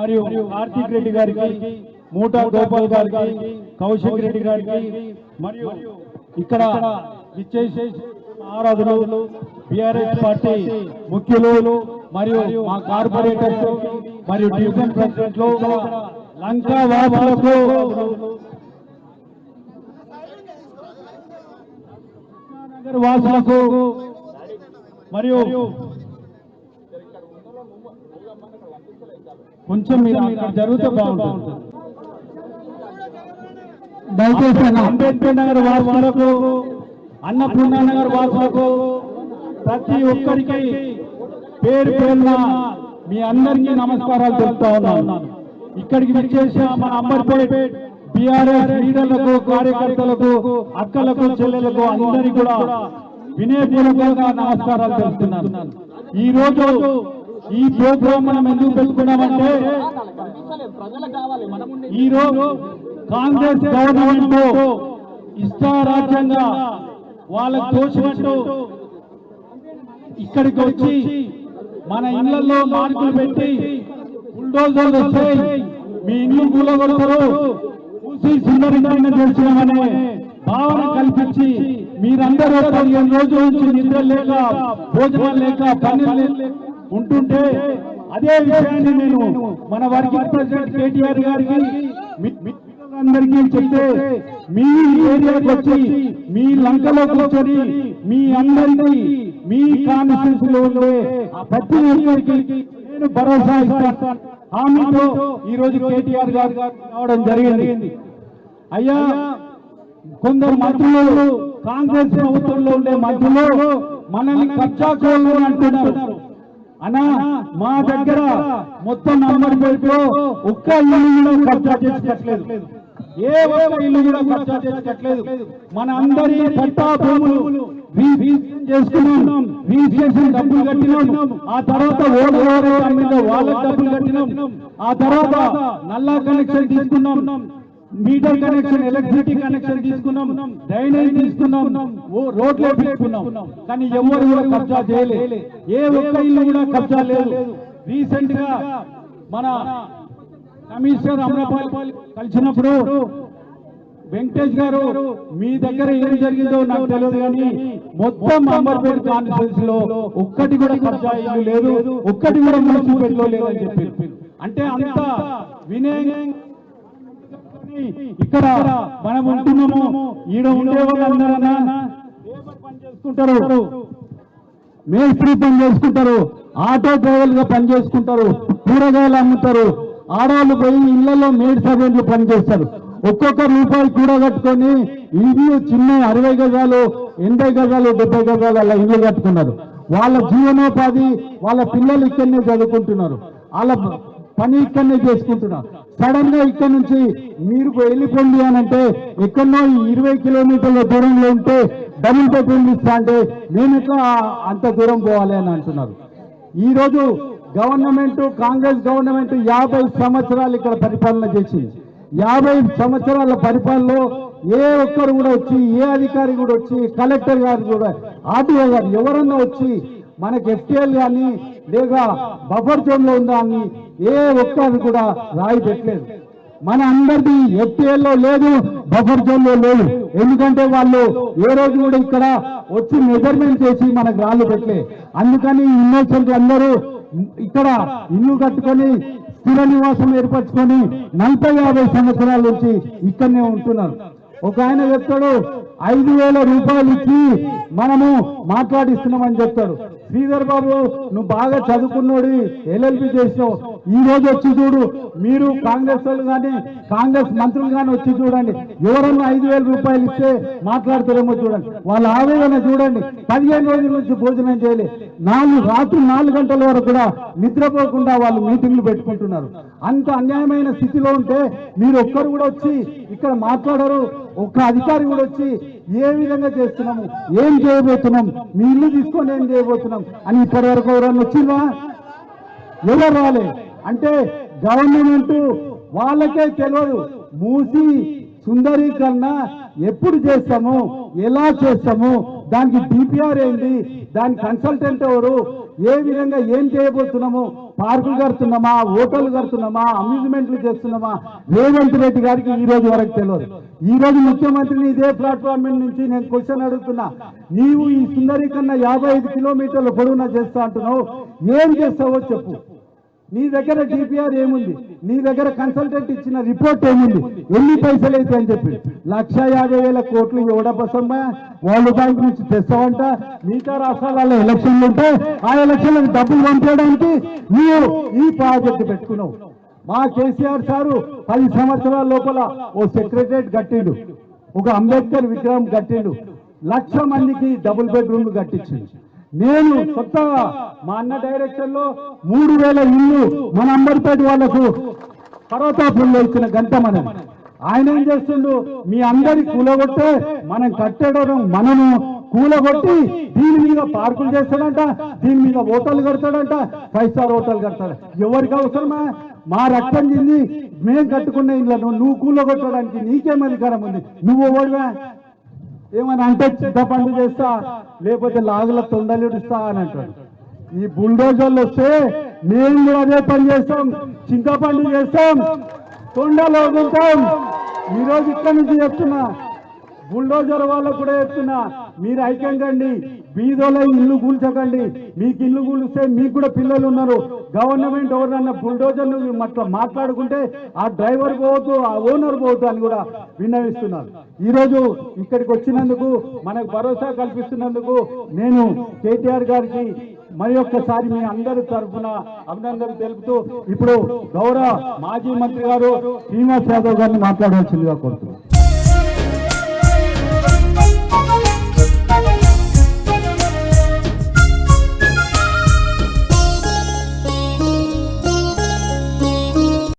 మరియు కార్తిక్ రెడ్డి గారికి, మూటా గోపాల్ గారికి, కౌశిక్ రెడ్డి గారికి మరియు ఇక్కడ విచ్చేసే ఆరాధనలు బీఆర్ఎస్ పార్టీ ముఖ్యులు మరియు మా కార్పొరేటర్స్ మరియు డివిజన్ ప్రెసిడెంట్లు, లంకా వాసులకు, నగర్ వాసులకు మరియు కొంచెం మీరు జరిగితే బాగుంటుంది. దయచేసి అంబేద్కర్ నగర్ వాసులకు, అన్నపూర్ణ నగర్ వాసులకు ప్రతి ఒక్కరికి పేరు పేరున మీ అందరికీ నమస్కారాలు తెలుపుతా ఉన్నాను. ఇక్కడికి విచ్చేసిన మన అంబర్పేట్ బీఆర్ఎస్ లీడర్లకు, కార్యకర్తలకు, అక్కలకు, చెల్లెలకు అందరికీ కూడా వినయపూర్వకంగా నమస్కారాలు తెలుపుతున్నాను. ఈ రోజు ఈ ప్రోగ్రాం మనం ఎందుకు పెట్టుకున్నామంటే, ఈరోజు కాంగ్రెస్ గవర్నమెంట్ ఇష్టారాజ్యంగా వాళ్ళకు తోచినట్టు ఇక్కడికి వచ్చి మన ఇళ్లలో మార్కులు పెట్టి బుల్డోజర్లు వస్తాయి, మీ ఇల్లు కూలగొడతారు, చూసి సుందరీకరణ చేస్తున్నామనే భావన కల్పించి మీరందరూ 15 రోజుల నుంచి నిద్ర లేక, భోజనాలు లేక, పనులు ఉంటుంటే అదే విషయాన్ని నేను మన వర్కింగ్ ప్రెసిడెంట్ కేటీఆర్ గారికి, మిత్రులందరికీ చెప్తే మీ ఏరియాకి వచ్చి మీ లంకలో కూర్చొని మీ అందరికీ మీ కాన్స్టిట్యూన్సీలో ఉండే ప్రతి ఒక్కరికి నేను భరోసా ఇస్తాను హామీతో ఈ రోజు కేటీఆర్ గారు రావడం జరిగింది. అయ్యా, కొందరు మంత్రులు, కాంగ్రెస్ ప్రభుత్వంలో ఉండే మంత్రులు మనల్ని కబ్జా కోళ్ళు అంటున్నారు. అన్నా, మా దగ్గర మొత్తం అంబర్పేటలో ఒక్క ఇల్లు కూడా కబ్జా చేసినట్లేదు, ఏ ఒక్క ఇల్లు కూడా కబ్జా చేసినట్లేదు. మన అందరి పట్టా భూములు చేసుకున్నాం, రిజిస్ట్రేషన్ డబ్బులు కట్టినాం, ఆ తర్వాత ఓడర్ మీద వాళ్ళకి డబ్బులు కట్టినాం, ఆ తర్వాత నల్లా కనెక్షన్ తీసుకున్నాం, మీటర్ కనెక్షన్, ఎలక్ట్రిసిటీ కనెక్షన్ తీసుకున్నాం, డ్రైనేజ్ తీసుకున్నాం, రోడ్లు తీసుకున్నాం. కానీ ఎవరు కూడా కబ్జా చేయలేదు, ఏ ఒక్క ఇల్లు కూడా కబ్జా లేదు. రీసెంట్ గా మన కమిషనర్ అమరాపాల్ కలిసినప్పుడు వెంకటేష్ గారు, మీ దగ్గర ఏం జరిగిందో నాకు తెలియదు కానీ మొత్తం అంబర్పేట కాన్స్టిట్యూన్సీ లో ఒక్కటి కూడా కబ్జా ఇల్లు లేదు, ఒక్కటి కూడా మున్సిపల్లో లేదని చెప్పి. అంటే అంత వినయం ఇక్కడ మనం ఉంటున్నాము. ఈడ ఉండే వాళ్ళందరూ పని చేసుకుంటారు, మేస్త్రి పని చేసుకుంటారు, ఆటో డ్రైవర్ గా పని చేసుకుంటారు, కూరగాయలు అమ్ముతారు, ఆడవాళ్ళు పోయి ఇళ్లలో మేడ్ సర్వెంట్లు పనిచేస్తారు. ఒక్కొక్క రూపాయి కూడగట్టుకొని ఇల్లు చిన్న 60 గజాలు, 80 గజాలు, 70 గజాలు అలా ఇల్లు కట్టుకున్నారు. వాళ్ళ జీవనోపాధి, వాళ్ళ పిల్లలు ఇక్కడనే చదువుకుంటున్నారు, వాళ్ళ పని ఇక్కడనే చేసుకుంటున్నారు. సడన్ గా ఇక్కడ నుంచి మీరు వెళ్ళిపోండి అని అంటే ఎక్కడో 20 కిలోమీటర్ల దూరంలో ఉంటే డబుల్ బెడ్రూమ్ ఇస్తా అంటే మేము ఎట్లా అంత దూరం పోవాలి అని అంటున్నారు. ఈ రోజు గవర్నమెంట్, కాంగ్రెస్ గవర్నమెంట్ 50 సంవత్సరాలు ఇక్కడ పరిపాలన చేసింది. 50 సంవత్సరాల పరిపాలనలో ఏ ఒక్కరు కూడా వచ్చి, ఏ అధికారి కూడా వచ్చి, కలెక్టర్ గారు కూడా, ఆర్టీఓ గారు ఎవరన్నా వచ్చి మనకి ఎఫ్టీఎల్ కానీ లేక బఫర్ జోన్ లో ఉందా అని ఏ ఒక్కరు కూడా రాయి పెట్టలేదు. మన అందరిది ఎఫ్టీఎల్లో లేదు, బఫర్ జోన్ లో లేదు. ఎందుకంటే వాళ్ళు ఏ రోజు కూడా ఇక్కడ వచ్చి మెజర్మెంట్ చేసి మనకు రాళ్ళు పెట్టలే. అందుకని ఇన్నోసెంట్ అందరూ ఇక్కడ ఇల్లు కట్టుకొని స్థిర నివాసం ఏర్పరచుకొని 40-50 సంవత్సరాల నుంచి ఇక్కడనే ఉంటున్నారు. ఒక ఆయన చెప్తాడు 5,000 రూపాయలు ఇచ్చి మనము మాట్లాడిస్తున్నామని చెప్తాడు. శ్రీధర్ బాబు, నువ్వు బాగా చదువుకున్నోడి, LLB చేసినావు, ఈ రోజు వచ్చి చూడు, మీరు కాంగ్రెస్ వాళ్ళు కానీ కాంగ్రెస్ మంత్రులు కానీ వచ్చి చూడండి, ఎవరన్నా 5,000 రూపాయలు ఇస్తే మాట్లాడతారేమో చూడండి. వాళ్ళ ఆవేదన చూడండి. 15 రోజుల నుంచి భోజనం చేయలే, రాత్రి 4 గంటల వరకు కూడా నిద్రపోకుండా వాళ్ళు మీటింగ్లు పెట్టుకుంటున్నారు. అంత అన్యాయమైన స్థితిలో ఉంటే మీరు ఒక్కరు కూడా వచ్చి ఇక్కడ మాట్లాడరు. ఒక్క అధికారి కూడా వచ్చి ఏ విధంగా చేస్తున్నాము, ఏం చేయబోతున్నాం, మీ ఇల్లు తీసుకొని ఏం చేయబోతున్నాం అని ఇప్పటి వరకు ఎవరన్నా వచ్చిందా? ఎవరు రాలే. అంటే గవర్నమెంట్ వాళ్ళకే తెలియదు. మూసి సుందరీకరణ ఎప్పుడు చేస్తాము, ఎలా చేస్తాము, దానికి డిపిఆర్ ఏంటి, దాని కన్సల్టెంట్ ఎవరు, ఏ విధంగా ఏం చేయబోతున్నాము, పార్కులు కడుతున్నామా, హోటల్ కడుతున్నామా, అమ్యూజ్మెంట్లు చేస్తున్నామా, రేవంత్ రెడ్డి గారికి ఈ రోజు వరకు తెలియదు. ఈ రోజు ముఖ్యమంత్రిని ఇదే ప్లాట్ఫామ్ నుంచి నేను క్వశ్చన్ అడుగుతున్నా, నీవు ఈ సుందరీకరణ 55 కిలోమీటర్ల పొడవునా చేస్తా అంటున్నావు, ఏం చేస్తావో చెప్పు. నీ దగ్గర డిపిఆర్ ఏముంది, నీ దగ్గర కన్సల్టెంట్ ఇచ్చిన రిపోర్ట్ ఏముంది, ఎన్ని పైసలు అయితే అని చెప్పి 1,50,000 కోట్లు ఎవడబసమ్మా వరల్డ్ బ్యాంక్ నుంచి తెస్తావంట. మిగతా రాష్ట్రాలలో ఎలక్షన్లు ఉంటే ఆ ఎలక్షన్లకు డబ్బులు పంపించడానికి నువ్వు ఈ ప్రాజెక్టు పెట్టుకున్నావు. మా కేసీఆర్ సారు 10 సంవత్సరాల లోపల ఓ సెక్రటరేట్ కట్టిండు, ఒక అంబేద్కర్ విగ్రహం కట్టిండు, 1,00,000 మందికి డబుల్ బెడ్రూమ్లు కట్టించిండు. నేను కొత్తగా మా అన్న డైరెక్షన్ లో 3,000 ఇల్లు మన అంబర్పేట వాళ్లకు పర్వతాపుల్లో ఇచ్చిన గంట మనం. ఆయన ఏం చేస్తుండు, మీ అందరి కూలగొట్టే మనం కట్టడం, మనము కూలగొట్టి దీని మీద పార్కులు చేస్తాడంట, దీని మీద హోటల్ కడతాడంట, 5 స్టార్ హోటల్ కడతాడు. ఎవరికి అవసరమా? మా రక్తం చెంది మేము కట్టుకున్న ఇళ్ళను నువ్వు కూలగొట్టడానికి నీకేం అధికారం ఉంది? నువ్వు ఓడివా? ఏమని అంటే చింతపండు చేస్తా, లేకపోతే లాగుల తొండలిడుస్తా అని అంటాడు. ఈ బుల్డోజర్లు వస్తే మేము కూడా అదే పని చేస్తాం, చింతపండు చేస్తాం, తొండలు వదులుతాం. ఈరోజు ఇక్కడ నుంచి చెప్తున్నా, బుల్డోజర్ వాళ్ళకు కూడా చెప్తున్నా, మీరు ఐక్యంగా బీదోల ఇల్లు కూల్చకండి. మీకు ఇల్లు కూలిస్తే మీకు కూడా పిల్లలు ఉన్నారు. గవర్నమెంట్ ఎవరన్నా బుల్డోజర్ మాట్లాడుకుంటే ఆ డ్రైవర్ పోవద్దు, ఆ ఓనర్ పోవద్దు అని కూడా విన్నవిస్తున్నారు. ఈరోజు ఇక్కడికి వచ్చినందుకు, మనకు భరోసా కల్పిస్తున్నందుకు నేను కేటీఆర్ గారికి మరి ఒక్కసారి మీ అందరి తరఫున అభినందనలు తెలుపుతూ ఇప్పుడు గౌరవ మాజీ మంత్రి గారు శ్రీనివాస్ యాదవ్ గారిని మాట్లాడాల్సిందిగా కోరుతున్నాను.